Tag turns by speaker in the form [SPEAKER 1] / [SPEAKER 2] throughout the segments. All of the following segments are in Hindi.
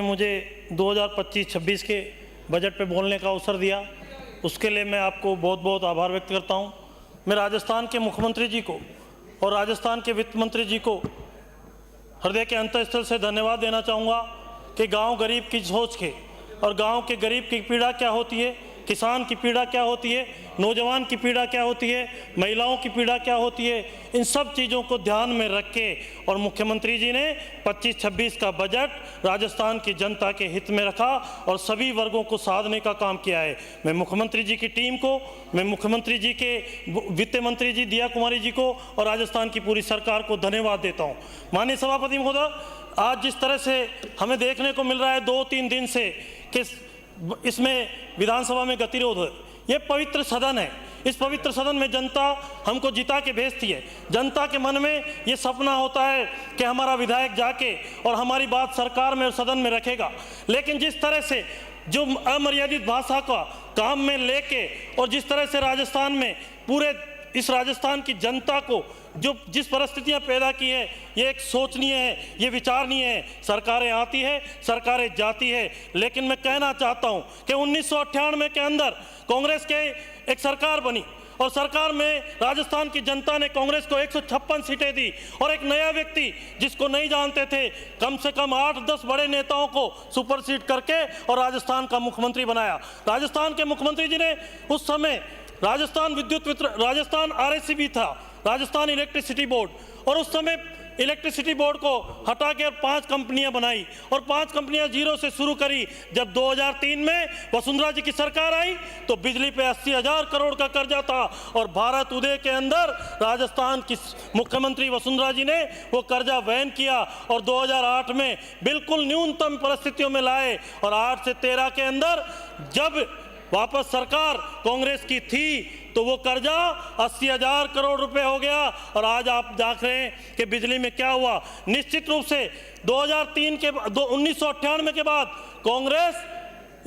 [SPEAKER 1] मुझे 2025-26 के बजट पे बोलने का अवसर दिया, उसके लिए मैं आपको बहुत बहुत आभार व्यक्त करता हूं। मैं राजस्थान के मुख्यमंत्री जी को और राजस्थान के वित्त मंत्री जी को हृदय के अंतःस्थल से धन्यवाद देना चाहूँगा कि गांव गरीब की सोच के और गांव के गरीब की पीड़ा क्या होती है, किसान की पीड़ा क्या होती है, नौजवान की पीड़ा क्या होती है, महिलाओं की पीड़ा क्या होती है, इन सब चीज़ों को ध्यान में रख के और मुख्यमंत्री जी ने 25-26 का बजट राजस्थान की जनता के हित में रखा और सभी वर्गों को साधने का काम किया है। मैं मुख्यमंत्री जी की टीम को, मैं मुख्यमंत्री जी के वित्त मंत्री जी दिया कुमारी जी को और राजस्थान की पूरी सरकार को धन्यवाद देता हूँ। माननीय सभापति महोदय, आज जिस तरह से हमें देखने को मिल रहा है 2-3 दिन से कि इसमें विधानसभा में गतिरोध है, ये पवित्र सदन है। इस पवित्र सदन में जनता हमको जिता के भेजती है। जनता के मन में ये सपना होता है कि हमारा विधायक जाके और हमारी बात सरकार में और सदन में रखेगा, लेकिन जिस तरह से जो अमर्यादित भाषा का काम में लेके और जिस तरह से राजस्थान में पूरे इस राजस्थान की जनता को जो जिस परिस्थितियां पैदा की है, ये एक सोचनीय है, ये विचारणीय है। सरकारें आती है, सरकारें जाती है, लेकिन मैं कहना चाहता हूं कि 1998 के अंदर कांग्रेस के एक सरकार बनी और सरकार में राजस्थान की जनता ने कांग्रेस को 156 सीटें दी और एक नया व्यक्ति जिसको नहीं जानते थे, कम से कम 8-10 बड़े नेताओं को सुपरसीड करके और राजस्थान का मुख्यमंत्री बनाया। राजस्थान के मुख्यमंत्री जी ने उस समय राजस्थान विद्युत वितरण, राजस्थान RSCB था, राजस्थान इलेक्ट्रिसिटी बोर्ड, और उस समय इलेक्ट्रिसिटी बोर्ड को हटा के 5 कंपनियां बनाई और 5 कंपनियां जीरो से शुरू करी। जब 2003 में वसुंधरा जी की सरकार आई तो बिजली पे 80,000 करोड़ का कर्जा था और भारत उदय के अंदर राजस्थान की मुख्यमंत्री वसुंधरा जी ने वो कर्जा वहन किया और 2008 में बिल्कुल न्यूनतम परिस्थितियों में लाए और 8 से 13 के अंदर जब वापस सरकार कांग्रेस की थी तो वो कर्जा 80,000 करोड़ रुपए हो गया और आज आप देख रहे हैं कि बिजली में क्या हुआ। निश्चित रूप से 2003 के 1998 के बाद कांग्रेस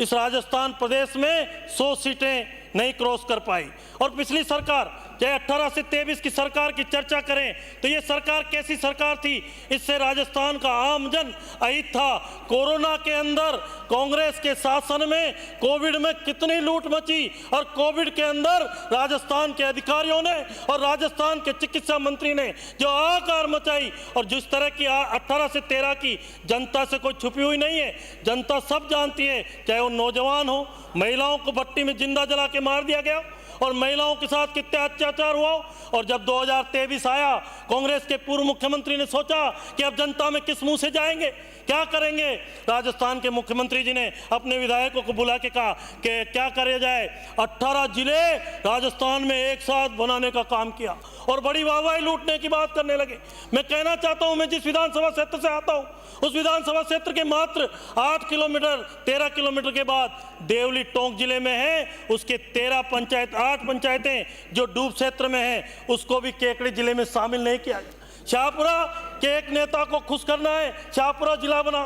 [SPEAKER 1] इस राजस्थान प्रदेश में 100 सीटें नहीं क्रॉस कर पाई और पिछली सरकार चाहे 18 से 23 की सरकार की चर्चा करें तो ये सरकार कैसी सरकार थी, इससे राजस्थान का आमजन अहित था। कोरोना के अंदर कांग्रेस के शासन में कोविड में कितनी लूट मची और कोविड के अंदर राजस्थान के अधिकारियों ने और राजस्थान के चिकित्सा मंत्री ने जो हाहाकार मचाई और जिस तरह की 18 से 13 की जनता से कोई छुपी हुई नहीं है, जनता सब जानती है, चाहे वो नौजवान हो, महिलाओं को भट्टी में जिंदा जला के मार दिया गया और महिलाओं के साथ कितना अत्याचार हुआ। और जब 2023 आया, कांग्रेस के पूर्व मुख्यमंत्री ने सोचा कि अब जनता में किस मुंह से जाएंगे, क्या करेंगे। राजस्थान के मुख्यमंत्री जी ने अपने विधायकों को बुला के कहा कि क्या किया जाए। 18 जिले राजस्थान में एक साथ बनाने का काम किया और बड़ी वाहवाही लूटने की बात करने लगे। मैं कहना चाहता हूं, मैं जिस विधानसभा क्षेत्र से आता हूं उस विधानसभा क्षेत्र के मात्र 8 किलोमीटर 13 किलोमीटर के बाद देवली टोंक जिले में है, उसके 8 पंचायतें जो डूब क्षेत्र में है उसको भी केकड़ी जिले में शामिल नहीं किया गया। शाहपुरा के एक नेता को खुश करना है, शाहपुरा जिला बना,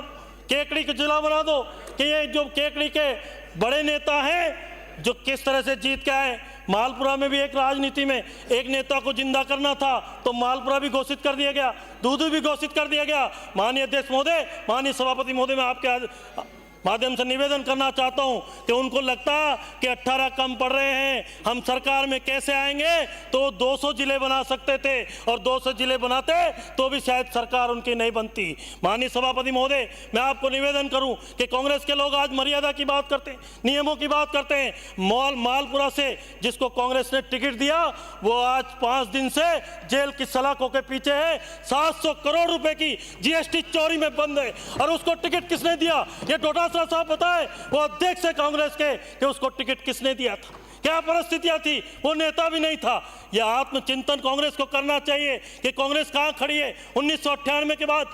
[SPEAKER 1] केकड़ी का जिला बना दो कि ये जो केकड़ी के बड़े नेता हैं जो किस तरह से जीत के आए। मालपुरा में भी एक राजनीति में एक नेता को जिंदा करना था तो मालपुरा भी घोषित कर दिया गया, दूधू भी घोषित कर दिया गया। माननीय अध्यक्ष महोदय, माननीय सभापति महोदय, मैं आपके माध्यम से निवेदन करना चाहता हूं कि उनको लगता कि 18 कम पड़ रहे हैं, हम सरकार में कैसे आएंगे, तो 200 जिले बना सकते थे और 200 जिले बनाते तो भी शायद सरकार उनकी नहीं बनती। माननीय सभापति महोदय, मैं आपको निवेदन करूं कि कांग्रेस के लोग आज मर्यादा की बात करते हैं, नियमों की बात करते हैं। मालपुरा से जिसको कांग्रेस ने टिकट दिया वो आज 5 दिन से जेल की सलाखों के पीछे है। 700 करोड़ रुपए की GST चोरी में बंद है और उसको टिकट किसने दिया, ये डोटासरा साहब बताए, वो अध्यक्ष है कांग्रेस के, कि उसको टिकट किसने दिया था, क्या परिस्थितियां थी, वो नेता भी नहीं था। यह आत्मचिंतन कांग्रेस को करना चाहिए कि कांग्रेस कहां खड़ी है। 1998 के बाद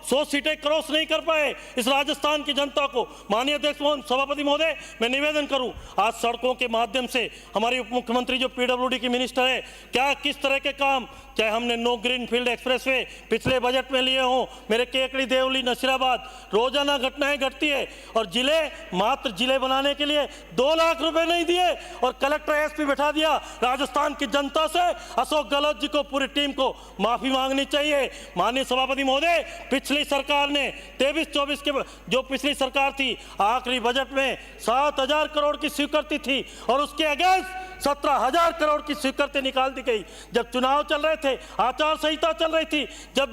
[SPEAKER 1] 100 सीटें क्रॉस नहीं कर पाए इस राजस्थान की जनता को। माननीय अध्यक्ष सभापति महोदय, मैं निवेदन करूं, आज सड़कों के माध्यम से हमारी उप मुख्यमंत्री जो PWD की मिनिस्टर है, क्या किस तरह के काम, चाहे हमने नो ग्रीन फील्ड एक्सप्रेसवे पिछले बजट में लिए हों, मेरे केकड़ी देवली नसीराबाद रोजाना घटनाएं घटती है और जिले मात्र जिले बनाने के लिए 2 लाख रुपए नहीं दिए और कलेक्टर SP बैठा दिया। राजस्थान की जनता से अशोक गहलोत जी को, पूरी टीम को माफी मांगनी चाहिए। माननीय सभापति महोदय, पिछले पिछली सरकार ने 23-24 के जो पिछली सरकार थी, आखिरी बजट में 7,000 करोड़ की स्वीकृति थी और उसके अगेंस्ट 17,000 करोड़ की स्वीकृति निकाल दी गई। जब चुनाव चल रहे थे, आचार संहिता चल रही थी, जब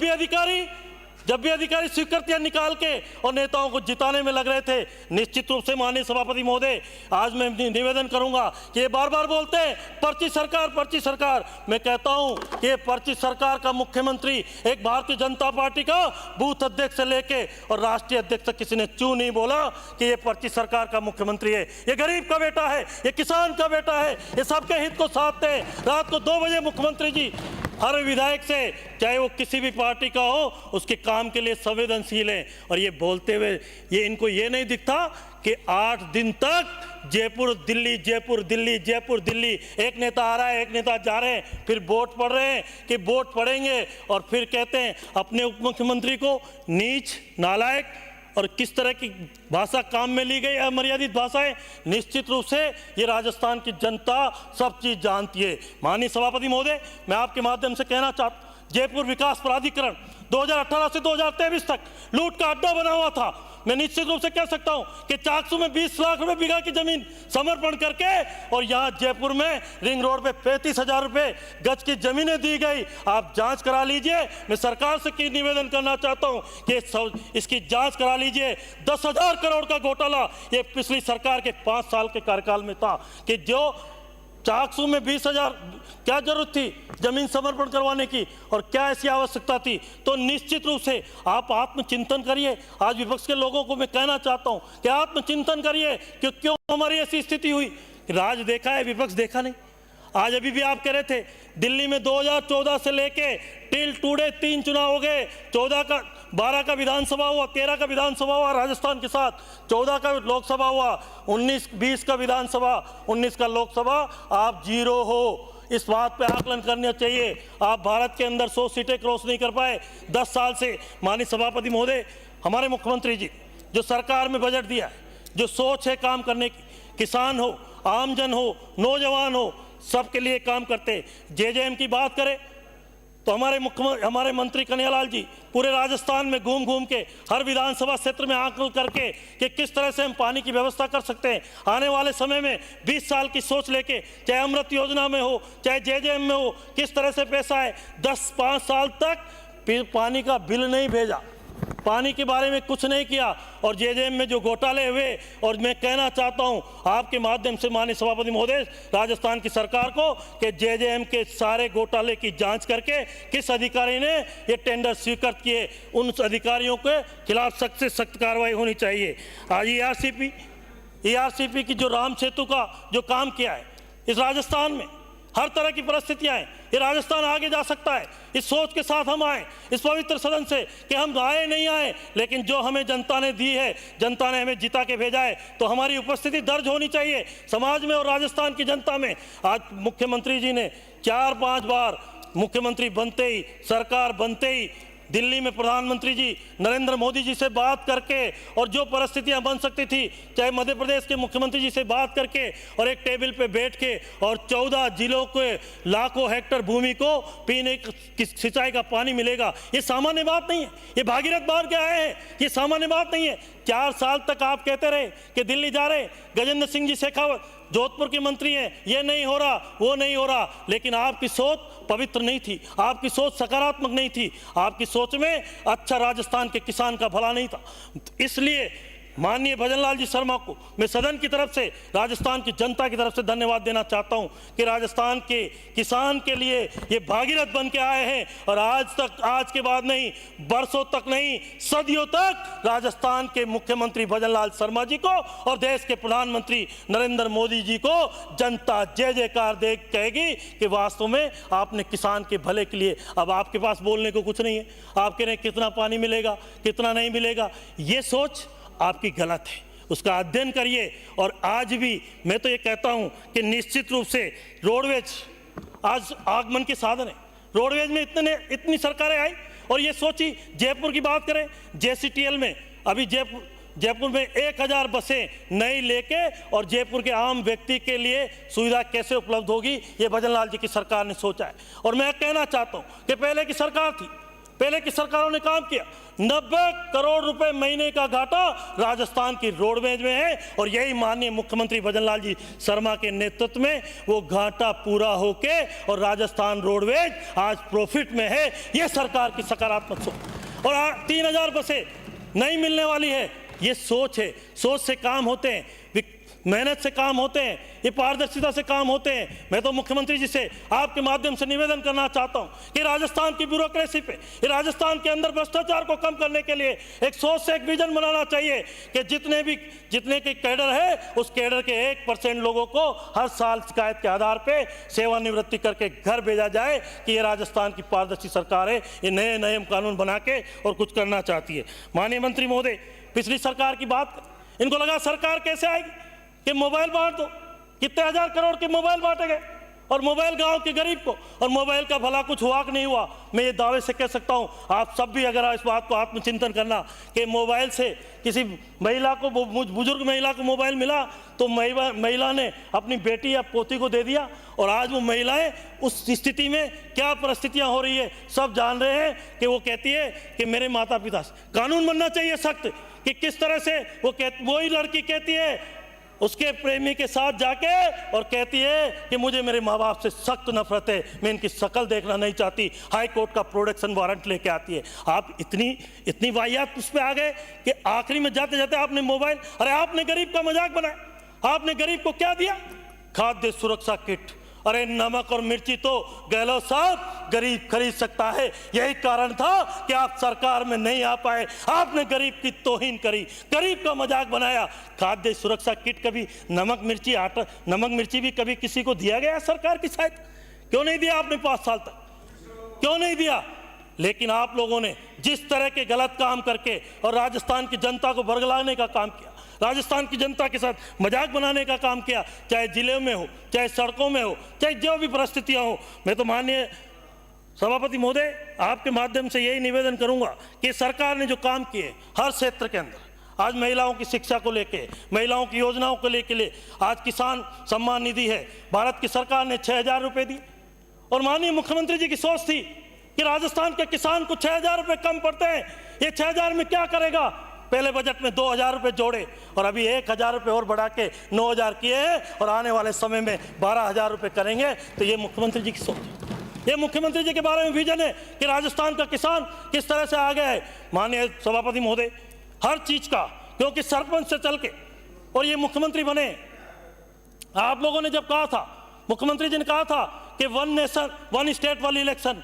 [SPEAKER 1] भी अधिकारी स्वीकृतियां निकाल के और नेताओं को जिताने में लग रहे थे, निश्चित रूप से माननीय सभापति महोदय, आज मैं निवेदन करूंगा कि ये बार बार बोलते हैं पर्ची सरकार। मैं कहता हूं कि ये पर्ची सरकार का मुख्यमंत्री एक भारतीय जनता पार्टी का बूथ अध्यक्ष से लेके और राष्ट्रीय अध्यक्ष तक किसी ने चू नहीं बोला कि ये पर्ची सरकार का मुख्यमंत्री है। ये गरीब का बेटा है, ये किसान का बेटा है, ये सबके हित को साधते हैं। रात को 2 बजे मुख्यमंत्री जी हर विधायक से, चाहे वो किसी भी पार्टी का हो, उसके काम के लिए संवेदनशील है। और ये बोलते हुए इनको ये नहीं दिखता कि 8 दिन तक जयपुर दिल्ली, एक नेता आ रहा है, एक नेता जा रहे हैं, फिर वोट पड़ रहे हैं कि वोट पड़ेंगे और फिर कहते हैं अपने उप मुख्यमंत्री को नीच, नालायक। और किस तरह की भाषा काम में ली गई, अमर्यादित भाषाएं। निश्चित रूप से ये राजस्थान की जनता सब चीज जानती है। माननीय सभापति महोदय, मैं आपके माध्यम से कहना चाहता हूं, जयपुर विकास प्राधिकरण 2018 से 2023 तक लूट का अड्डा बना हुआ था। मैं निश्चित रूप से कह सकता हूं कि चाकसू में 20 लाख रुपए बीघा की जमीन समर्पण करके और यहां जयपुर में रिंग रोड पे 35,000 रुपए गज की जमीनें दी गई। आप जांच करा लीजिए। मैं सरकार से निवेदन करना चाहता हूं कि इसकी जांच करा लीजिए। 10,000 करोड़ का घोटाला ये पिछली सरकार के 5 साल के कार्यकाल में था कि जो चाकसू में 20,000 क्या जरूरत थी जमीन समर्पण करवाने की और क्या ऐसी आवश्यकता थी। तो निश्चित रूप से आप आत्मचिंतन करिए। आज विपक्ष के लोगों को मैं कहना चाहता हूं कि आत्मचिंतन करिए कि क्यों हमारी ऐसी स्थिति हुई। राज देखा है, विपक्ष देखा नहीं। आज अभी भी आप कह रहे थे दिल्ली में 2014 से लेके टिल टुडे 3 चुनाव हो गए। 12 का विधानसभा हुआ, 13 का विधानसभा हुआ राजस्थान के साथ, 14 का लोकसभा हुआ, 19-20 का विधानसभा, 19 का लोकसभा। आप 0 हो। इस बात पे आकलन करना चाहिए। आप भारत के अंदर 100 सीटें क्रॉस नहीं कर पाए 10 साल से। माननीय सभापति महोदय, हमारे मुख्यमंत्री जी जो सरकार में बजट दिया है, जो सोच है काम करने की, किसान हो, आमजन हो, नौजवान हो, सबके लिए काम करते। जेजेएम की बात करें तो हमारे मंत्री कन्हैयालाल जी पूरे राजस्थान में घूम घूम के हर विधानसभा क्षेत्र में आकलन करके कि किस तरह से हम पानी की व्यवस्था कर सकते हैं। आने वाले समय में 20 साल की सोच लेके, चाहे अमृत योजना में हो, चाहे जेजेएम में हो, किस तरह से पैसा है। 10-5 साल तक पानी का बिल नहीं भेजा, पानी के बारे में कुछ नहीं किया और जेजेएम में जो घोटाले हुए। और मैं कहना चाहता हूं आपके माध्यम से माननीय सभापति महोदय राजस्थान की सरकार को कि जेजेएम के सारे घोटाले की जांच करके किस अधिकारी ने ये टेंडर स्वीकृत किए, उन अधिकारियों के खिलाफ सख्त से सख्त कार्रवाई होनी चाहिए। आज ईआरसीपी की जो राम सेतु का जो काम किया है, इस राजस्थान में हर तरह की परिस्थितियां हैं, ये राजस्थान आगे जा सकता है। इस सोच के साथ हम आए इस पवित्र सदन से कि हम आए नहीं आए, लेकिन जो हमें जनता ने दी है, जनता ने हमें जिता के भेजा है, तो हमारी उपस्थिति दर्ज होनी चाहिए समाज में और राजस्थान की जनता में। आज मुख्यमंत्री जी ने 4-5 बार मुख्यमंत्री बनते ही, सरकार बनते ही दिल्ली में प्रधानमंत्री जी नरेंद्र मोदी जी से बात करके और जो परिस्थितियां बन सकती थी, चाहे मध्य प्रदेश के मुख्यमंत्री जी से बात करके और एक टेबल पे बैठ के और 14 जिलों के लाखों हेक्टेयर भूमि को पीने की सिंचाई का पानी मिलेगा, ये सामान्य बात नहीं है। ये भागीरथ बांध के आए हैं, ये सामान्य बात नहीं है। 4 साल तक आप कहते रहे कि दिल्ली जा रहे, गजेंद्र सिंह जी शेखावत जोधपुर के मंत्री हैं, ये नहीं हो रहा, वो नहीं हो रहा, लेकिन आपकी सोच पवित्र नहीं थी, आपकी सोच सकारात्मक नहीं थी, आपकी सोच में अच्छा राजस्थान के किसान का भला नहीं था। इसलिए माननीय भजनलाल जी शर्मा को मैं सदन की तरफ से, राजस्थान की जनता की तरफ से धन्यवाद देना चाहता हूं कि राजस्थान के किसान के लिए ये भागीरथ बन के आए हैं और आज के बाद नहीं, बरसों तक नहीं, सदियों तक राजस्थान के मुख्यमंत्री भजनलाल शर्मा जी को और देश के प्रधानमंत्री नरेंद्र मोदी जी को जनता जय जयकार दे कहेगी कि वास्तव में आपने किसान के भले के लिए। अब आपके पास बोलने को कुछ नहीं है, आप कह रहे हैं कितना पानी मिलेगा, कितना नहीं मिलेगा, ये सोच आपकी गलत है, उसका अध्ययन करिए। और आज भी मैं तो ये कहता हूं कि निश्चित रूप से रोडवेज आज आगमन के साधन है। रोडवेज में इतनी सरकारें आई और ये सोची, जयपुर की बात करें, जेसीटीएल में अभी जयपुर में 1000 बसें नई लेके और जयपुर के आम व्यक्ति के लिए सुविधा कैसे उपलब्ध होगी, ये भजनलाल जी की सरकार ने सोचा है। और मैं कहना चाहता हूं कि पहले की सरकार थी, पहले की सरकारों ने काम किया। 90 करोड़ रुपए महीने का घाटा राजस्थान की रोडवेज में है और यही माननीय मुख्यमंत्री भजनलाल जी शर्मा के नेतृत्व में वो घाटा पूरा होके और राजस्थान रोडवेज आज प्रॉफिट में है। ये सरकार की सकारात्मक सोच। और 3000 बसें नहीं मिलने वाली है, ये सोच है। सोच से काम होते हैं, मेहनत से काम होते हैं, ये पारदर्शिता से काम होते हैं। मैं तो मुख्यमंत्री जी से आपके माध्यम से निवेदन करना चाहता हूं कि राजस्थान की ब्यूरोक्रेसी पे, राजस्थान के अंदर भ्रष्टाचार को कम करने के लिए एक सोच से एक विजन बनाना चाहिए कि जितने के कैडर है उस कैडर के 1% लोगों को हर साल शिकायत के आधार पर सेवानिवृत्ति करके घर भेजा जाए कि ये राजस्थान की पारदर्शी सरकार है, ये नए नियम कानून बना के और कुछ करना चाहती है। माननीय मंत्री महोदय, पिछली सरकार की बात, इनको लगा सरकार कैसे आएगी कि मोबाइल बांट दो, कितने 1000 करोड़ के मोबाइल बांटे गए और मोबाइल गांव के गरीब को, और मोबाइल का भला कुछ हुआ कि नहीं हुआ। मैं ये दावे से कह सकता हूं, आप सब भी अगर इस बात को आत्मचिंतन करना कि मोबाइल से किसी महिला को, बुजुर्ग महिला को मोबाइल मिला तो महिला ने अपनी बेटी या पोती को दे दिया और आज वो महिलाएं उस स्थिति में क्या परिस्थितियां हो रही है सब जान रहे हैं कि वो कहती है कि मेरे माता पिता से कानून बनना चाहिए सख्त कि किस तरह से वही लड़की कहती है उसके प्रेमी के साथ जाके और कहती है कि मुझे मेरे माँ बाप से सख्त नफरत है, मैं इनकी शक्ल देखना नहीं चाहती, हाई कोर्ट का प्रोडक्शन वारंट लेके आती है। आप इतनी वाहियात उस पर आ गए कि आखिरी में जाते जाते आपने मोबाइल, अरे आपने गरीब का मजाक बनाया। आपने गरीब को क्या दिया? खाद्य सुरक्षा किट। अरे नमक और मिर्ची तो गहलोत साहब गरीब खरीद सकता है, यही कारण था कि आप सरकार में नहीं आ पाए। आपने गरीब की तौहीन करी, गरीब का मजाक बनाया। खाद्य सुरक्षा किट कभी नमक मिर्ची भी कभी किसी को दिया गया सरकार की सहायता? क्यों नहीं दिया आपने 5 साल तक? क्यों नहीं दिया? लेकिन आप लोगों ने जिस तरह के गलत काम करके और राजस्थान की जनता को बरगलाने का काम किया, राजस्थान की जनता के साथ मजाक बनाने का काम किया, चाहे जिले में हो, चाहे सड़कों में हो, चाहे जो भी परिस्थितियां हो, मैं तो माननीय सभापति महोदय आपके माध्यम से यही निवेदन करूंगा कि सरकार ने जो काम किए हर क्षेत्र के अंदर, आज महिलाओं की शिक्षा को लेके, महिलाओं की योजनाओं को लेके, आज किसान सम्मान निधि है, भारत की सरकार ने 6000 रुपये दिए और माननीय मुख्यमंत्री जी की सोच थी कि राजस्थान के किसान को 6000 रुपये कम पड़ते हैं, ये 6000 में क्या करेगा? पहले बजट में 2000 रुपये जोड़े और अभी 1000 रुपये और बढ़ा के 9000 किए हैं और आने वाले समय में 12000 रुपये करेंगे। तो ये मुख्यमंत्री जी की सोच है, ये मुख्यमंत्री जी के बारे में विजन है कि राजस्थान का किसान किस तरह से आगे है। माननीय सभापति महोदय, हर चीज का, क्योंकि सरपंच से चल के और ये मुख्यमंत्री बने, आप लोगों ने जब कहा था, मुख्यमंत्री जी ने कहा था कि 1 नेशन 1 स्टेट वाली इलेक्शन,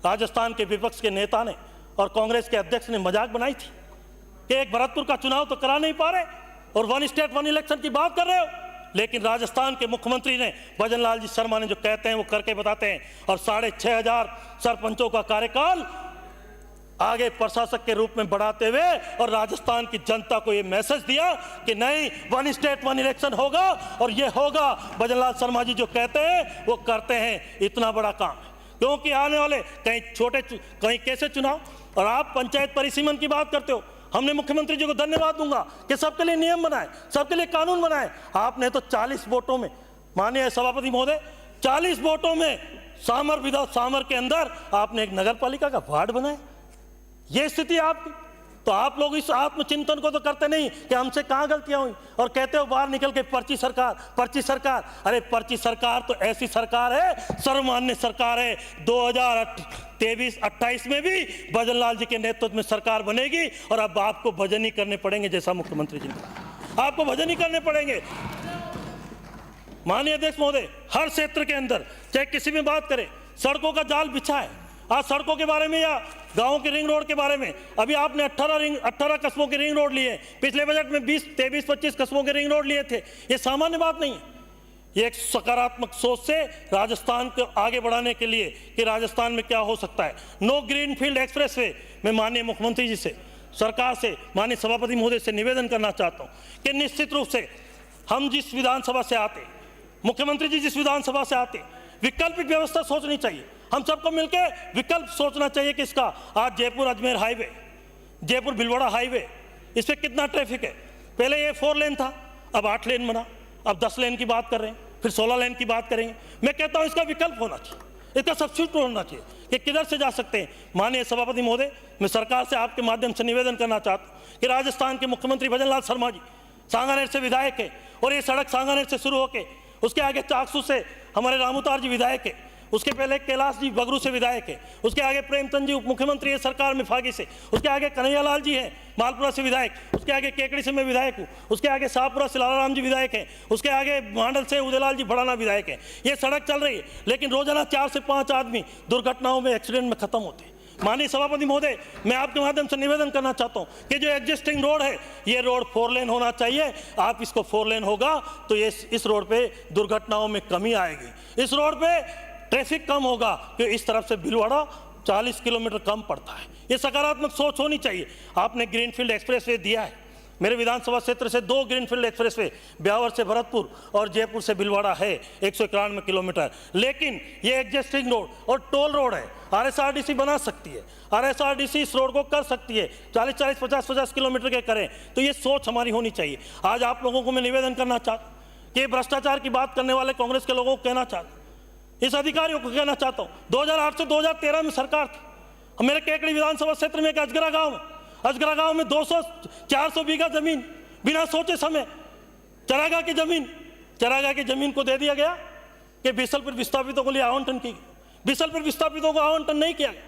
[SPEAKER 1] राजस्थान के विपक्ष के नेता ने और कांग्रेस के अध्यक्ष ने मजाक बनाई थी कि एक भरतपुर का चुनाव तो करा नहीं पा रहे और 1 स्टेट 1 इलेक्शन की बात कर रहे हो। लेकिन राजस्थान के मुख्यमंत्री ने, भजनलाल जी शर्मा ने जो कहते हैं वो करके बताते हैं और 6500 सरपंचों का कार्यकाल आगे प्रशासक के रूप में बढ़ाते हुए और राजस्थान की जनता को ये मैसेज दिया कि नहीं, 1 स्टेट 1 इलेक्शन होगा और ये होगा। भजनलाल शर्मा जी जो कहते हैं वो करते हैं। इतना बड़ा काम है क्योंकि आने वाले कहीं कैसे चुनाव, और आप पंचायत परिसीमन की बात करते हो। हमने मुख्यमंत्री जी को धन्यवाद दूंगा कि सबके लिए नियम बनाए, सबके लिए कानून बनाए। आपने तो 40 वोटों में, माननीय सभापति महोदय, 40 वोटों में सामर के अंदर आपने एक नगर पालिका का वार्ड बनाया। ये स्थिति आपकी, तो आप लोग इस आत्मचिंतन को तो करते नहीं कि हमसे कहाँ गलतियां हुई और कहते हो बाहर निकल के पर्ची सरकार, पर्ची सरकार। अरे पर्ची सरकार तो ऐसी सरकार है, सर्वमान्य सरकार है। 2023-28 में भी भजनलाल जी के नेतृत्व में सरकार बनेगी और अब आपको भजन ही करने पड़ेंगे, जैसा मुख्यमंत्री जी ने कहा, आपको भजन ही करने पड़ेंगे। माननीय अध्यक्ष महोदय, हर क्षेत्र के अंदर चाहे किसी में बात करें, सड़कों का जाल बिछा है। आज सड़कों के बारे में या गांवों के रिंग रोड के बारे में, अभी आपने 18 कस्बों के रिंग रोड लिए, पिछले बजट में 23-25 कस्बों के रिंग रोड लिए थे। ये सामान्य बात नहीं है, ये एक सकारात्मक सोच से राजस्थान को आगे बढ़ाने के लिए कि राजस्थान में क्या हो सकता है। नो ग्रीनफील्ड एक्सप्रेसवे, मैं माननीय मुख्यमंत्री जी से, सरकार से, माननीय सभापति महोदय से निवेदन करना चाहता हूँ कि निश्चित रूप से हम जिस विधानसभा से आते, मुख्यमंत्री जी जिस विधानसभा से आते, वैकल्पिक व्यवस्था सोचनी चाहिए। हम सबको मिलकर विकल्प सोचना चाहिए कि इसका, आज जयपुर अजमेर हाईवे, जयपुर भिलवाड़ा हाईवे, इस पर कितना ट्रैफिक है। पहले ये 4 लेन था, अब 8 लेन बना, अब 10 लेन की बात कर रहे हैं, फिर 16 लेन की बात करेंगे। मैं कहता हूं इसका विकल्प होना चाहिए, इसका सब्स्टिट्यूट होना चाहिए कि किधर से जा सकते हैं। माननीय सभापति महोदय, मैं सरकार से आपके माध्यम से निवेदन करना चाहता हूँ कि राजस्थान के मुख्यमंत्री भजनलाल शर्मा जी सांगानेर से विधायक है, और ये सड़क सांगानेर से शुरू होकर उसके आगे चाकसू से हमारे रामउतार जी विधायक है, उसके पहले कैलाश जी बगरू से विधायक है, उसके आगे प्रेमचंद जी उप मुख्यमंत्री है सरकार में फागी से, उसके आगे कन्हैयालाल जी हैं मालपुरा से विधायक, उसके आगे केकड़ी से मैं विधायक हूँ, उसके आगे शाहपुरा से लालाराम जी विधायक हैं, उसके आगे मांडल से उदयलाल जी भड़ाना विधायक हैं। ये सड़क चल रही है, लेकिन रोजाना 4 से 5 आदमी दुर्घटनाओं में, एक्सीडेंट में खत्म होते हैं। माननीय सभापति महोदय, मैं आपके माध्यम से निवेदन करना चाहता हूं कि जो एग्जिस्टिंग रोड है, ये रोड 4 लेन होना चाहिए। आप इसको 4 लेन होगा तो ये इस रोड पे दुर्घटनाओं में कमी आएगी, इस रोड पे ट्रैफिक कम होगा, कि इस तरफ से भीलवाड़ा 40 किलोमीटर कम पड़ता है। ये सकारात्मक सोच होनी चाहिए। आपने ग्रीनफील्ड एक्सप्रेसवे दिया है, मेरे विधानसभा क्षेत्र से 2 ग्रीनफील्ड एक्सप्रेसवे, ब्यावर से भरतपुर और जयपुर से भीलवाड़ा है 191 किलोमीटर, लेकिन ये एग्जिस्टिंग रोड और टोल रोड है। RSRDC बना सकती है, RSRDC इस रोड को कर सकती है, 40-40, 50-50 किलोमीटर के करें, तो ये सोच हमारी होनी चाहिए। आज आप लोगों को मैं निवेदन करना चाहता हूँ कि भ्रष्टाचार की बात करने वाले कांग्रेस के लोगों को कहना चाहता हूँ, इस अधिकारियों को कहना चाहता हूँ, 2008 से 2013 में सरकार थी, मेरे केकड़ी विधानसभा क्षेत्र में एक अजगरा गांव में 200-400 बीघा जमीन बिना सोचे समय चरागाह की जमीन को दे दिया गया कि बिसलपुर विस्थापितों को लिए आवंटन की। बिसलपुर विस्थापितों को आवंटन नहीं किया गया,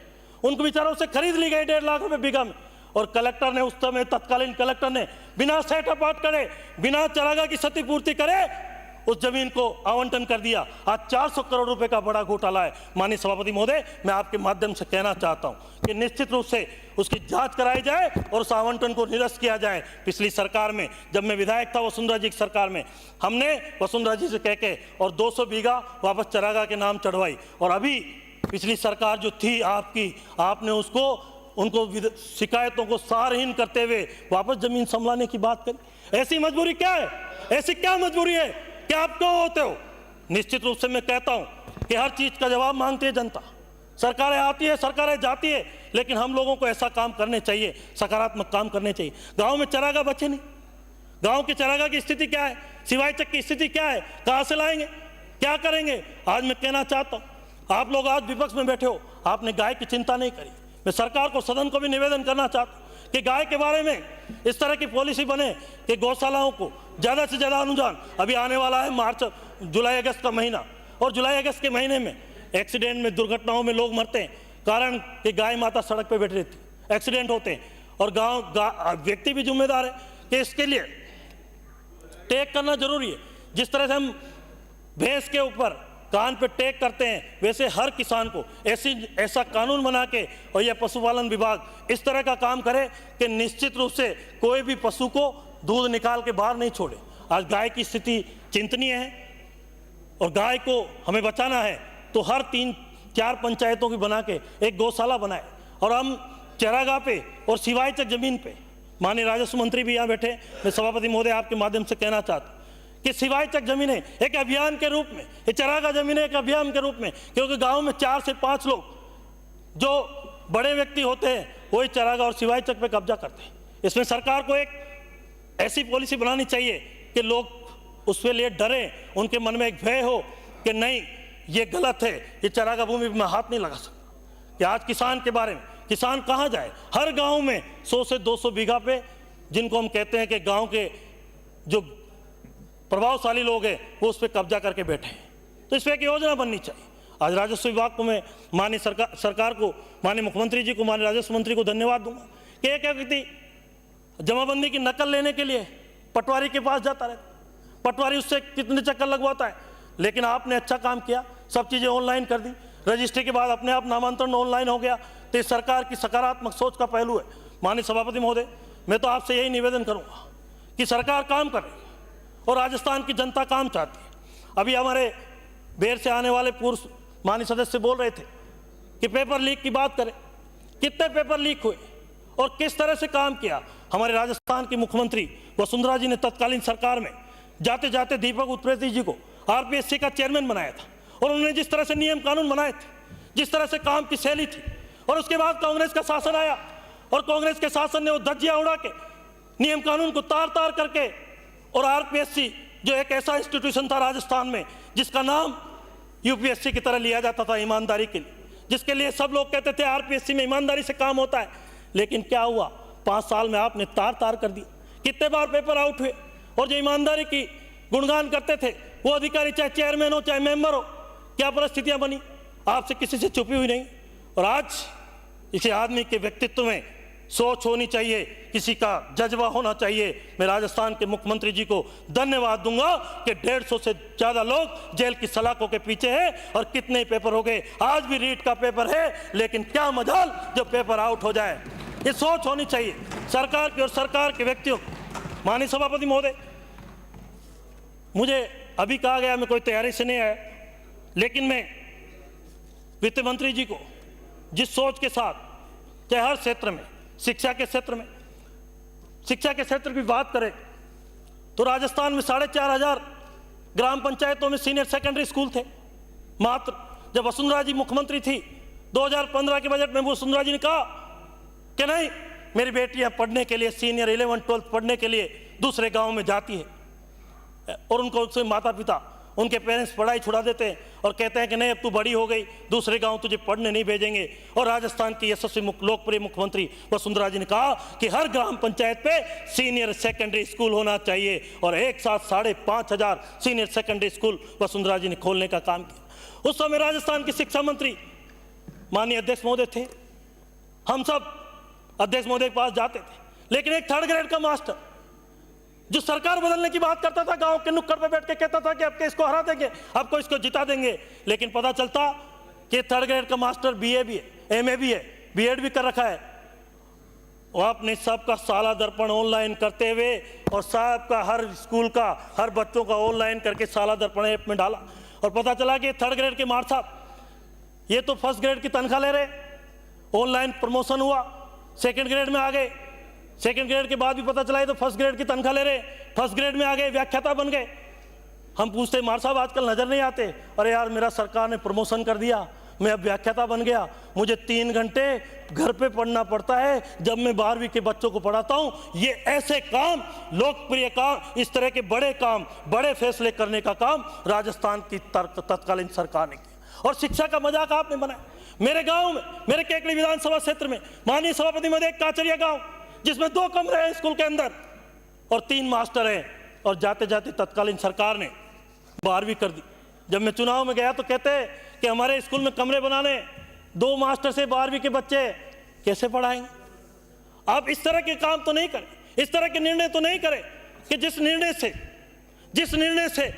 [SPEAKER 1] उनको बेचारों से खरीद ली गई 1.5 लाख रुपए बीघा में, और कलेक्टर ने उस समय, तत्कालीन कलेक्टर ने बिना सेट अपार्ट करे, बिना चरागाह की क्षतिपूर्ति करे उस जमीन को आवंटन कर दिया। आज 400 करोड़ रुपए का बड़ा घोटाला है। माननीय सभापति महोदय, मैं आपके माध्यम से कहना चाहता हूं कि निश्चित रूप से उसकी जांच कराई जाए और उस आवंटन को निरस्त किया जाए। पिछली सरकार में जब मैं विधायक था, वसुंधरा जी की सरकार में, हमने वसुंधरा जी से कह के और 200 बीघा वापस चरागाह के नाम चढ़वाई, और अभी पिछली सरकार जो थी आपकी, आपने उनको शिकायतों को सारहीन करते हुए वापस जमीन संभलाने की बात करी। ऐसी मजबूरी क्या है? ऐसी क्या मजबूरी है कि आप क्यों होते हो? निश्चित रूप से मैं कहता हूं कि हर चीज का जवाब मांगती है जनता। सरकारें आती है, सरकारें जाती है, लेकिन हम लोगों को ऐसा काम करने चाहिए, सकारात्मक काम करने चाहिए। गांव में चरागाह बचे नहीं, गांव के चरागाह की स्थिति क्या है, सिवाय चक की स्थिति क्या है, कहां से लाएंगे, क्या करेंगे? आज मैं कहना चाहता हूं, आप लोग आज विपक्ष में बैठे हो, आपने गाय की चिंता नहीं करी। मैं सरकार को, सदन को भी निवेदन करना चाहता हूं कि गाय के बारे में इस तरह की पॉलिसी बने कि गौशालाओं को ज़्यादा से ज़्यादा अनुदान। अभी आने वाला है जुलाई अगस्त का महीना, और जुलाई अगस्त के महीने में एक्सीडेंट में, दुर्घटनाओं में लोग मरते हैं, कारण कि गाय माता सड़क पे बैठी रहती, एक्सीडेंट होते हैं, और व्यक्ति भी जिम्मेदार है कि इसके लिए टैग करना जरूरी है। जिस तरह से हम भैंस के ऊपर कान पे टैग करते हैं, वैसे हर किसान को ऐसा कानून बना के, और यह पशुपालन विभाग इस तरह का काम करे कि निश्चित रूप से कोई भी पशु को दूध निकाल के बाहर नहीं छोड़े। आज गाय की स्थिति चिंतनीय है, और गाय को हमें बचाना है तो हर 3-4 पंचायतों की बना के एक गौशाला बनाए, और हम चरागाह पे और सिवाय तक जमीन पे, माननीय राजस्व मंत्री भी यहाँ बैठे, मैं सभापति महोदय आपके माध्यम से कहना चाहता हूँ कि सिवाय तक जमीनें एक अभियान के रूप में, ये चरागाह जमीनें एक अभियान के रूप में, क्योंकि गांव में 4 से 5 लोग जो बड़े व्यक्ति होते हैं वही चरागाह और सिवाय तक पे कब्जा करते हैं। इसमें सरकार को एक ऐसी पॉलिसी बनानी चाहिए कि लोग उसके लिए डरे, उनके मन में एक भय हो कि नहीं ये गलत है, ये चरागाह भूमि में हाथ नहीं लगा सकता। कि आज किसान के बारे में, किसान कहाँ जाए? हर गाँव में 100 से 200 बीघा पे, जिनको हम कहते हैं कि गाँव के जो प्रभावशाली लोग हैं वो उस पर कब्जा करके बैठे हैं, तो इस पर एक योजना बननी चाहिए। आज राजस्व विभाग को मैं माननीय सरकार को, माननीय मुख्यमंत्री जी को, माननीय राजस्व मंत्री को धन्यवाद दूंगा कि एक व्यक्ति जमाबंदी की नकल लेने के लिए पटवारी के पास जाता रहता, पटवारी उससे कितने चक्कर लगवाता है, लेकिन आपने अच्छा काम किया, सब चीज़ें ऑनलाइन कर दी, रजिस्ट्री के बाद अपने आप नामांतरण ऑनलाइन हो गया। तो इस सरकार की सकारात्मक सोच का पहलू है। माननीय सभापति महोदय, मैं तो आपसे यही निवेदन करूँगा कि सरकार काम करे और राजस्थान की जनता काम चाहती है। अभी हमारे बेर से आने वाले पूर्व माननीय सदस्य बोल रहे थे कि पेपर लीक की बात करें, कितने पेपर लीक हुए और किस तरह से काम किया। हमारे राजस्थान की मुख्यमंत्री वसुंधरा जी ने तत्कालीन सरकार में जाते जाते दीपक उत्प्रेती जी को आरपीएससी का चेयरमैन बनाया था, और उन्होंने जिस तरह से नियम कानून बनाए थे, जिस तरह से काम की शैली थी, और उसके बाद कांग्रेस का शासन आया और कांग्रेस के शासन ने वो धज्जियां उड़ा के नियम कानून को तार तार करके, और आरपीएससी जो एक ऐसा इंस्टीट्यूशन था राजस्थान में जिसका नाम यूपीएससी की तरह लिया जाता था ईमानदारी के लिए, जिसके लिए सब लोग कहते थे आरपीएससी में ईमानदारी से काम होता है। लेकिन क्या हुआ, 5 साल में आपने तार तार कर दिया। कितने बार पेपर आउट हुए, और जो ईमानदारी की गुणगान करते थे वो अधिकारी, चाहे चेयरमैन हो चाहे मेंबर हो, क्या परिस्थितियां बनी, आपसे किसी से छुपी हुई नहीं। और आज इसी आदमी के व्यक्तित्व में सोच होनी चाहिए, किसी का जज्बा होना चाहिए। मैं राजस्थान के मुख्यमंत्री जी को धन्यवाद दूंगा कि 150 से ज़्यादा लोग जेल की सलाखों के पीछे हैं, और कितने पेपर हो गए, आज भी रीट का पेपर है, लेकिन क्या मजाल जो पेपर आउट हो जाए। ये सोच होनी चाहिए सरकार की और सरकार के व्यक्तियों की। माननीय सभापति महोदय, मुझे अभी कहा गया, मैं कोई तैयारी से नहीं आया, लेकिन मैं वित्त मंत्री जी को जिस सोच के साथ, चाहे हर क्षेत्र में, शिक्षा के क्षेत्र की बात करें तो राजस्थान में 4,500 ग्राम पंचायतों में सीनियर सेकेंडरी स्कूल थे मात्र। जब वसुंधरा जी मुख्यमंत्री थी 2015 के बजट में, वसुंधरा जी ने कहा कि नहीं, मेरी बेटियां पढ़ने के लिए, सीनियर 11, 12 पढ़ने के लिए दूसरे गांव में जाती है, और उनको उससे माता पिता, उनके पेरेंट्स पढ़ाई छुड़ा देते हैं और कहते हैं कि नहीं, अब तू बड़ी हो गई, दूसरे गांव तुझे पढ़ने नहीं भेजेंगे। और राजस्थान की यशस्वी लोकप्रिय मुख्यमंत्री वसुंधरा जी ने कहा कि हर ग्राम पंचायत पे सीनियर सेकेंडरी स्कूल होना चाहिए, और एक साथ 5,500 सीनियर सेकेंडरी स्कूल वसुंधरा जी ने खोलने का काम किया। उस समय राजस्थान के शिक्षा मंत्री माननीय अध्यक्ष महोदय थे। हम सब अध्यक्ष महोदय के पास जाते थे, लेकिन एक 3rd ग्रेड का मास्टर जो सरकार बदलने की बात करता था, गांव के नुक्कड़ पे बैठ के कहता था कि आपके इसको हरा देंगे, आपको इसको जिता देंगे, लेकिन पता चलता कि 3rd ग्रेड का मास्टर BA भी है, MA भी है, BEd भी कर रखा है। वो अपने सबका साला दर्पण ऑनलाइन करते हुए, और साहब का हर स्कूल का, हर बच्चों का ऑनलाइन करके साला दर्पण ऐप में डाला, और पता चला कि 3rd ग्रेड के मार साहब ये तो 1st ग्रेड की तनख्वाह ले रहे। ऑनलाइन प्रमोशन हुआ, 2nd ग्रेड में आ गए, 2nd ग्रेड के बाद भी पता चला तो 1st ग्रेड की तनख्वाह ले रहे, 1st ग्रेड में आ गए, व्याख्याता बन गए। हम पूछते, मार साहब आजकल नजर नहीं आते? अरे यार, मेरा सरकार ने प्रमोशन कर दिया, मैं अब व्याख्याता बन गया, मुझे 3 घंटे घर पे पढ़ना पड़ता है जब मैं 12वीं के बच्चों को पढ़ाता हूं। ये ऐसे काम, लोकप्रिय काम, इस तरह के बड़े काम, बड़े फैसले करने का काम राजस्थान की तत्कालीन सरकार ने किया, और शिक्षा का मजाक आपने बनाया। मेरे गाँव में, मेरे केकड़ी विधानसभा क्षेत्र में, माननीय सभापति महोदय, काचरिया गाँव, जिसमें 2 कमरे हैं स्कूल के अंदर और 3 मास्टर हैं, और जाते जाते तत्कालीन सरकार ने 12वीं कर दी। जब मैं चुनाव में गया तो कहते कि हमारे स्कूल में कमरे बनाने, 2 मास्टर से 12वीं के बच्चे कैसे पढ़ाएंगे। आप इस तरह के काम तो नहीं करें, इस तरह के निर्णय तो नहीं करें कि जिस निर्णय से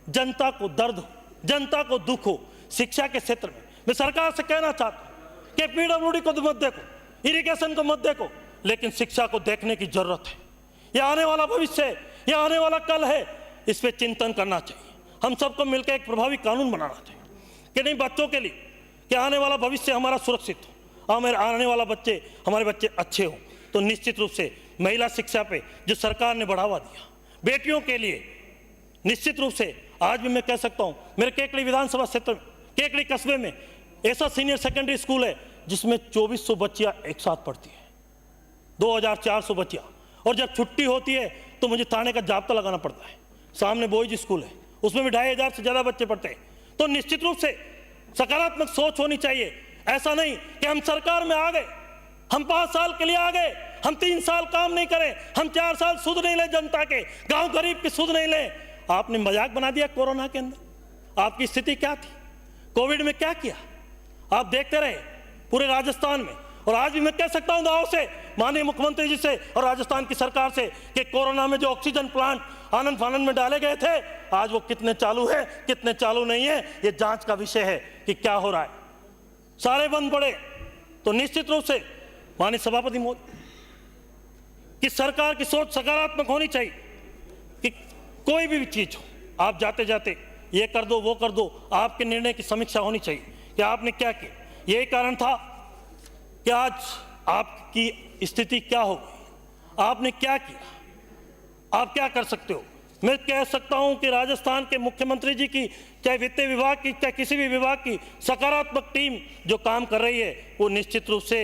[SPEAKER 1] जनता को दर्द हो, जनता को दुख हो। शिक्षा के क्षेत्र में मैं सरकार से कहना चाहता हूं कि PWD को मत देखो, इरिगेशन को मत देखो, लेकिन शिक्षा को देखने की जरूरत है। यह आने वाला भविष्य है, यह आने वाला कल है, इस पे चिंतन करना चाहिए। हम सबको मिलकर एक प्रभावी कानून बनाना चाहिए कि नहीं, बच्चों के लिए कि आने वाला भविष्य हमारा सुरक्षित हो, हमारे आने वाला हमारे बच्चे अच्छे हों। तो निश्चित रूप से महिला शिक्षा पे जो सरकार ने बढ़ावा दिया, बेटियों के लिए निश्चित रूप से आज भी मैं कह सकता हूँ, मेरे केकड़ी विधानसभा क्षेत्र में, केकड़ी कस्बे में ऐसा सीनियर सेकेंडरी स्कूल है जिसमें 2400 बच्चियाँ एक साथ पढ़ती है, 2400 बच्चियाँ। और जब छुट्टी होती है तो मुझे थाने का जाब्ता लगाना पड़ता है। सामने बॉयज स्कूल है, उसमें भी 2500 से ज़्यादा बच्चे पढ़ते हैं। तो निश्चित रूप से सकारात्मक सोच होनी चाहिए। ऐसा नहीं कि हम सरकार में आ गए, हम 5 साल के लिए आ गए, हम 3 साल काम नहीं करें, हम 4 साल सुध नहीं ले जनता के, गांव गरीब की सुध नहीं ले। आपने मजाक बना दिया कोरोना के अंदर। आपकी स्थिति क्या थी, कोविड में क्या किया, आप देखते रहे पूरे राजस्थान में। और आज भी मैं कह सकता हूं दाव से, माननीय मुख्यमंत्री जी से और राजस्थान की सरकार से, कि कोरोना में जो ऑक्सीजन प्लांट आनंद फानंद में डाले गए थे, आज वो कितने चालू है, कितने चालू नहीं है, ये जांच का विषय है कि क्या हो रहा है। सारे बंद पड़े। तो निश्चित रूप से माननीय सभापति महोदय कि सरकार की सोच सकारात्मक होनी चाहिए कि कोई भी चीज हो, आप जाते जाते ये कर दो वो कर दो, आपके निर्णय की समीक्षा होनी चाहिए कि आपने क्या किया। यही कारण था कि आज आपकी स्थिति क्या हो गई, आपने क्या किया, आप क्या कर सकते हो। मैं कह सकता हूं कि राजस्थान के मुख्यमंत्री जी की, चाहे वित्त विभाग की, चाहे किसी भी विभाग की सकारात्मक टीम जो काम कर रही है, वो निश्चित रूप से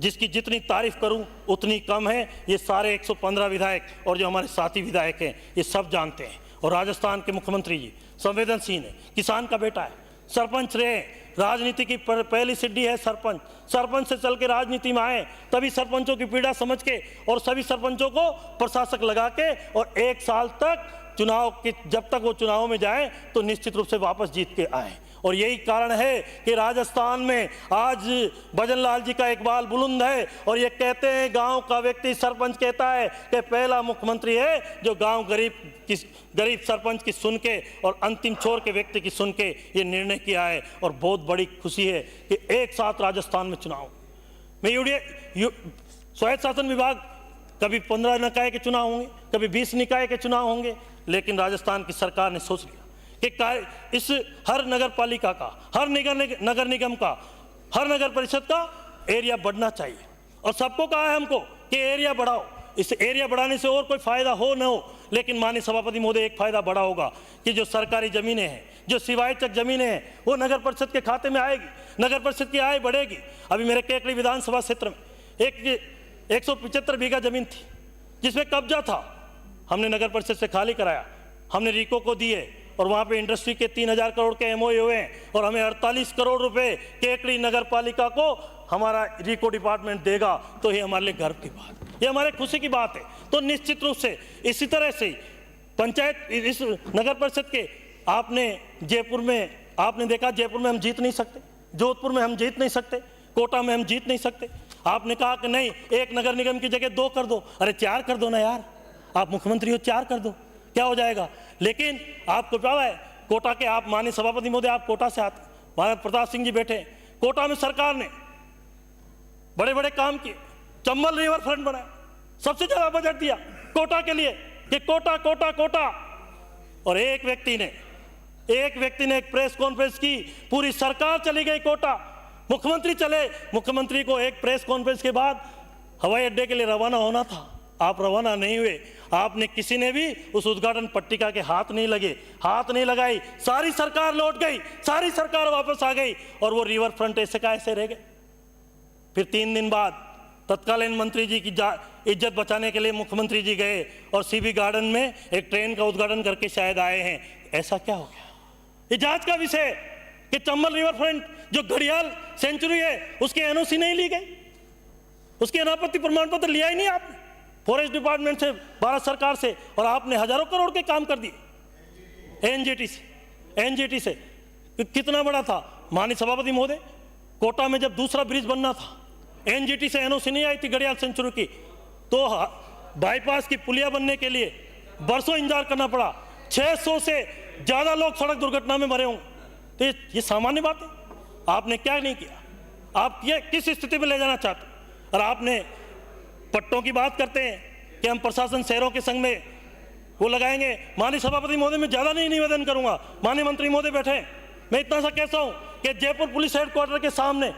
[SPEAKER 1] जिसकी जितनी तारीफ करूं उतनी कम है। ये सारे 115 विधायक और जो हमारे साथी विधायक हैं, ये सब जानते हैं। और राजस्थान के मुख्यमंत्री जी संवेदनशील है, किसान का बेटा है, सरपंच रहे, राजनीति की पहली सीढ़ी है सरपंच। सरपंच से चल के राजनीति में आए, तभी सरपंचों की पीड़ा समझ के और सभी सरपंचों को प्रशासक लगा के और 1 साल तक चुनाव के, जब तक वो चुनाव में जाए तो निश्चित रूप से वापस जीत के आए। और यही कारण है कि राजस्थान में आज भजनलाल जी का इकबाल बुलंद है और ये कहते हैं, गांव का व्यक्ति सरपंच कहता है कि पहला मुख्यमंत्री है जो गांव गरीब सरपंच की सुन के और अंतिम छोर के व्यक्ति की सुन के ये निर्णय किया है। और बहुत बड़ी खुशी है कि एक साथ राजस्थान में चुनाव में स्वायत्त शासन विभाग, कभी 15 निकाय के चुनाव होंगे, कभी 20 निकाय के चुनाव होंगे, लेकिन राजस्थान की सरकार ने सोच लिया कि इस हर नगर पालिका का, हर नगर निगम का, हर नगर परिषद का एरिया बढ़ना चाहिए। और सबको कहा है हमको कि एरिया बढ़ाओ। इस एरिया बढ़ाने से और कोई फायदा हो न हो, लेकिन माननीय सभापति महोदय एक फायदा बड़ा होगा कि जो सरकारी जमीनें हैं, जो सिवायचक जमीनें हैं, वो नगर परिषद के खाते में आएगी, नगर परिषद की आय बढ़ेगी। अभी मेरे केकड़ी विधानसभा क्षेत्र में 175 बीघा जमीन थी जिसमें कब्जा था, हमने नगर परिषद से खाली कराया, हमने रीको को दिए और वहाँ पे इंडस्ट्री के 3000 करोड़ के एमओए हुए हैं और हमें 48 करोड़ रुपए केकड़ी नगर पालिका को हमारा रीको डिपार्टमेंट देगा। तो ये हमारे लिए गर्व की बात, ये हमारे खुशी की बात है। तो निश्चित रूप से इसी तरह से पंचायत, इस नगर परिषद के आपने जयपुर में आपने देखा, जयपुर में हम जीत नहीं सकते, जोधपुर में हम जीत नहीं सकते, कोटा में हम जीत नहीं सकते। आपने कहा कि नहीं, एक नगर निगम की जगह 2 कर दो। अरे 4 कर दो ना यार, आप मुख्यमंत्री हो, 4 कर दो, क्या हो जाएगा। लेकिन आपको पता है, कोटा के आप माननीय सभापति महोदय, आप कोटा से आते, महाराज प्रताप सिंह जी बैठे, कोटा में सरकार ने बड़े बड़े काम किए, चंबल रिवर फ्रंट बनाया, सबसे ज्यादा बजट दिया कोटा के लिए कि कोटा कोटा कोटा। और एक व्यक्ति ने एक प्रेस कॉन्फ्रेंस की, पूरी सरकार चली गई कोटा, मुख्यमंत्री चले, मुख्यमंत्री को एक प्रेस कॉन्फ्रेंस के बाद हवाई अड्डे के लिए रवाना होना था, आप रवाना नहीं हुए। आपने किसी ने भी उस उद्घाटन पट्टिका के हाथ नहीं लगाई, सारी सरकार लौट गई, सारी सरकार वापस आ गई और वो रिवर फ्रंट ऐसे का ऐसे रह गए। फिर 3 दिन बाद तत्कालीन मंत्री जी की इज्जत बचाने के लिए मुख्यमंत्री जी गए और सीबी गार्डन में एक ट्रेन का उद्घाटन करके शायद आए हैं। ऐसा क्या हो गया? ये जांच का विषय है कि चंबल रिवर फ्रंट जो घड़ियाल सेंचुरी है उसकी एनओसी नहीं ली गई, उसकी अनापत्ति प्रमाण पत्र लिया ही नहीं आपने फॉरेस्ट डिपार्टमेंट से, भारत सरकार से, और आपने हजारों करोड़ के काम कर दिए एनजीटी से। कितना बड़ा था माननीय सभापति महोदय, कोटा में जब दूसरा ब्रिज बनना था, एनजीटी से एनओसी नहीं आई थी घड़ियाल सेंचुरी की, तो बाईपास की पुलिया बनने के लिए बरसों इंतजार करना पड़ा, 600 से ज्यादा लोग सड़क दुर्घटना में मरे होंगे। तो ये सामान्य बात है। आपने क्या नहीं किया, आप ये किस स्थिति में ले जाना चाहते। और आपने पट्टों की बात करते हैं कि हम प्रशासन शहरों के संग में वो लगाएंगे। माननीय सभापति महोदय, मैं ज्यादा नहीं निवेदन करूंगा, माननीय मंत्री महोदय बैठे, मैं इतना सा कहता हूं कि जयपुर पुलिस हेडक्वार्टर के सामने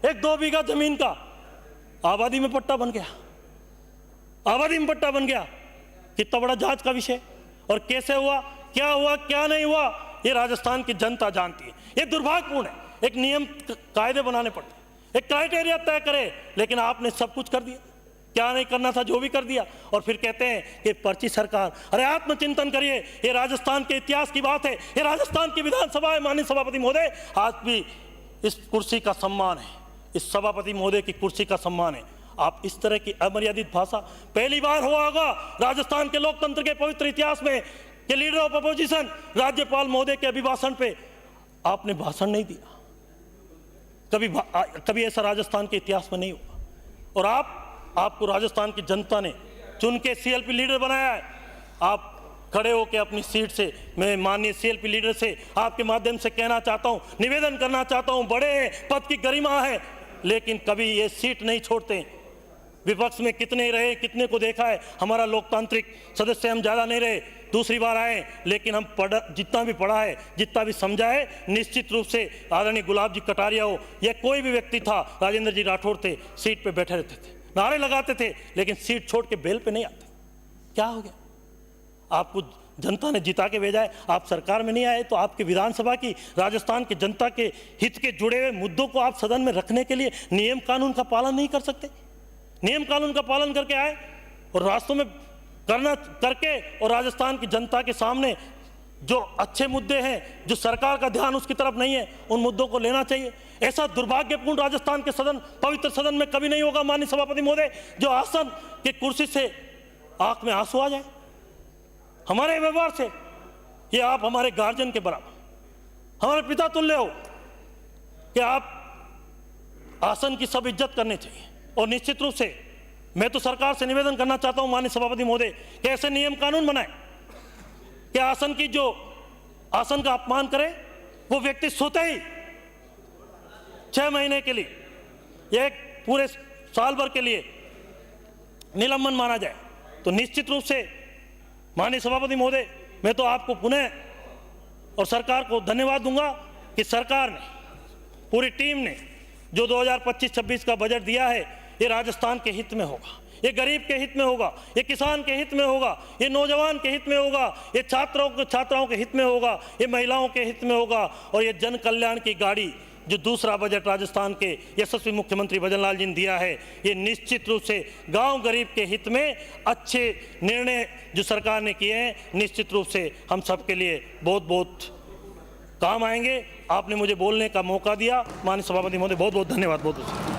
[SPEAKER 1] एक 2 बीघा जमीन का आबादी में पट्टा बन गया। कितना बड़ा जांच का विषय, और कैसे हुआ, क्या नहीं हुआ, ये राजस्थान की जनता जानती है। ये दुर्भाग्यपूर्ण है, एक नियम कायदे बनाने पड़ते, एक क्राइटेरिया तय करे, लेकिन आपने सब कुछ कर दिया, क्या नहीं करना था जो भी कर दिया। और फिर कहते हैं कि पर्ची सरकार। अरे आत्मचिंतन करिए, ये राजस्थान के इतिहास की बात है, ये राजस्थान की विधानसभा है। माननीय सभापति महोदय, आज भी इस कुर्सी का सम्मान है, इस सभापति महोदय की कुर्सी का सम्मान है। आप इस तरह की अमर्यादित भाषा पहली बार हुआ होगा राजस्थान के लोकतंत्र के पवित्र इतिहास में कि लीडर ऑफ अपोजिशन राज्यपाल महोदय के अभिभाषण पे आपने भाषण नहीं दिया। कभी ऐसा राजस्थान के इतिहास में नहीं हुआ। और आपको राजस्थान की जनता ने चुन के सीएलपी लीडर बनाया है। आप खड़े होकर अपनी सीट से, मैं माननीय सीएलपी लीडर से आपके माध्यम से कहना चाहता हूं, निवेदन करना चाहता हूं, बड़े हैं, पद की गरिमा है, लेकिन कभी ये सीट नहीं छोड़ते। विपक्ष में कितने रहे, कितने को देखा है, हमारा लोकतांत्रिक सदस्य हम ज़्यादा नहीं रहे, दूसरी बार आए, लेकिन हम जितना भी पढ़ा है, जितना भी समझा है, निश्चित रूप से आदरणीय गुलाब जी कटारिया हो या कोई भी व्यक्ति था, राजेंद्र जी राठौड़ थे, सीट पे बैठे रहते थे, नारे लगाते थे, लेकिन सीट छोड़ के बेल पे नहीं आते। क्या हो गया? आपको जनता ने जिता के भेजा है, आप सरकार में नहीं आए, तो आपकी विधानसभा की, राजस्थान की जनता के हित के जुड़े हुए मुद्दों को आप सदन में रखने के लिए नियम कानून का पालन नहीं कर सकते। नियम कानून का पालन करके आए और रास्तों में करके और राजस्थान की जनता के सामने जो अच्छे मुद्दे हैं, जो सरकार का ध्यान उसकी तरफ नहीं है, उन मुद्दों को लेना चाहिए। ऐसा दुर्भाग्यपूर्ण राजस्थान के सदन, पवित्र सदन में कभी नहीं होगा माननीय सभापति महोदय, जो आसन के कुर्सी से आंख में आंसू आ जाए। हमारे व्यवहार से ये आप हमारे गार्जियन के बराबर, हमारे पिता तुल्य हो कि आप आसन की सब इज्जत करनी चाहिए। और निश्चित रूप से मैं तो सरकार से निवेदन करना चाहता हूं माननीय सभापति महोदय कि ऐसे नियम कानून बनाए कि आसन की जो आसन का अपमान करे वो व्यक्ति सोते ही 6 महीने के लिए या एक पूरे साल भर के लिए निलंबन माना जाए। तो निश्चित रूप से माननीय सभापति महोदय, मैं तो आपको पुनः और सरकार को धन्यवाद दूंगा कि सरकार ने, पूरी टीम ने जो 2025-26 का बजट दिया है, ये राजस्थान के हित में होगा, ये गरीब के हित में होगा, ये किसान के हित में होगा, ये नौजवान के हित में होगा, ये छात्राओं के हित में होगा, ये महिलाओं के हित में होगा। और ये जन कल्याण की गाड़ी जो दूसरा बजट राजस्थान के यशस्वी मुख्यमंत्री भजन लाल जी ने दिया है, ये निश्चित रूप से गांव गरीब के हित में अच्छे निर्णय जो सरकार ने किए हैं, निश्चित रूप से हम सबके लिए बहुत बहुत काम आएंगे। आपने मुझे बोलने का मौका दिया माननीय सभापति महोदय, बहुत बहुत धन्यवाद। बहुत